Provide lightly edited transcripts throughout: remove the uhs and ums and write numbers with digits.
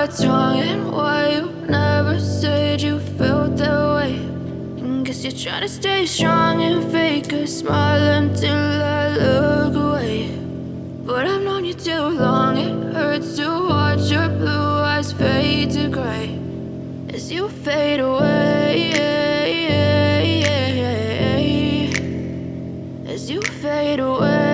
what's wrong and why you never said you felt that way. And guess you're trying to stay strong and fake a smile until I look away. But I've known you too long, it hurts to watch your blue eyes fade to gray as you fade away, as you fade away.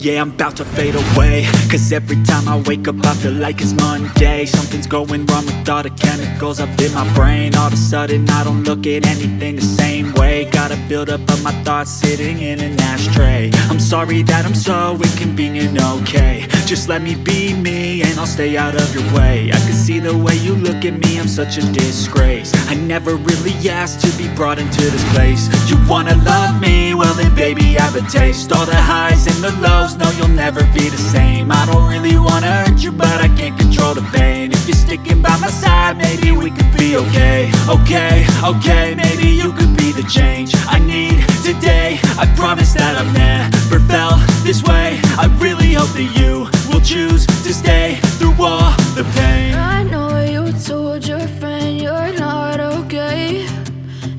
Yeah, I'm about to fade away, cause every time I wake up I feel like it's Monday. Something's going wrong with all the chemicals up in my brain. All of a sudden I don't look at anything the same way. Got a buildup of my thoughts sitting in an ashtray. I'm sorry that I'm so inconvenient, okay. Just let me be me and I'll stay out of your way. I can see the way you look at me, I'm such a disgrace. I never really asked to be brought into this place. You wanna love me? Well then baby, have a taste. All the highs and the lows, no, you'll never be the same. I don't really wanna hurt you, but I can't control the pain. If you're sticking by my side, maybe we could be okay. Okay, maybe you could be the change I need today. I promise that I've never felt this way. I really hope that you will choose to stay through all the pain. I know you told your friend you're not okay,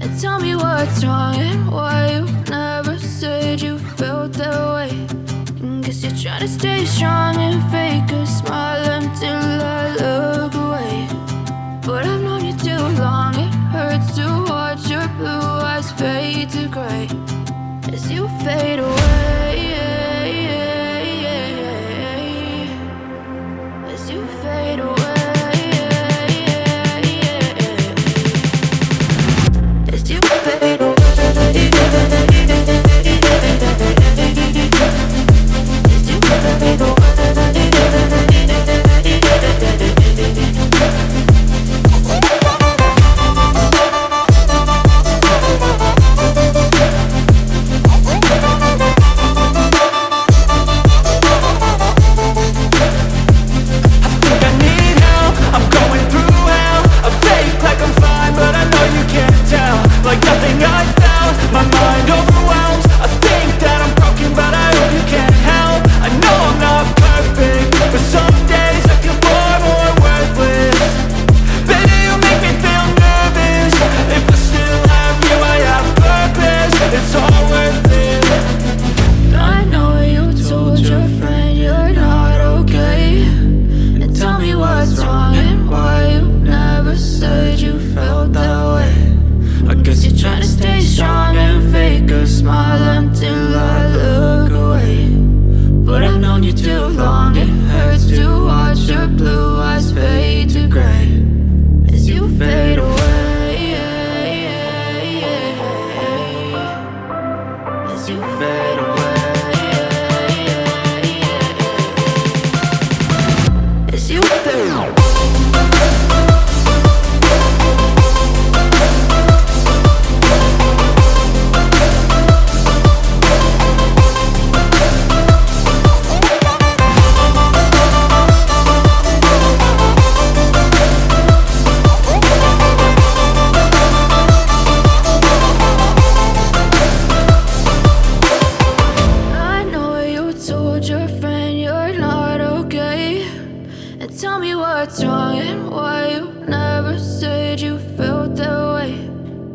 and tell me what's wrong and why you never said you felt that way. Guess you're trying to stay strong and fake a smile until I look away. But I've known you too long, it hurts to watch your blue eyes fade to gray as you fade away, as you fade away, as you fade away. Tell me what's wrong and why you never said you felt that way.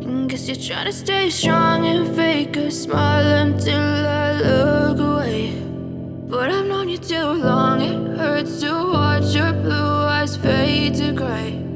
And guess you're trying to stay strong and fake a smile until I look away. But I've known you too long, it hurts to watch your blue eyes fade to gray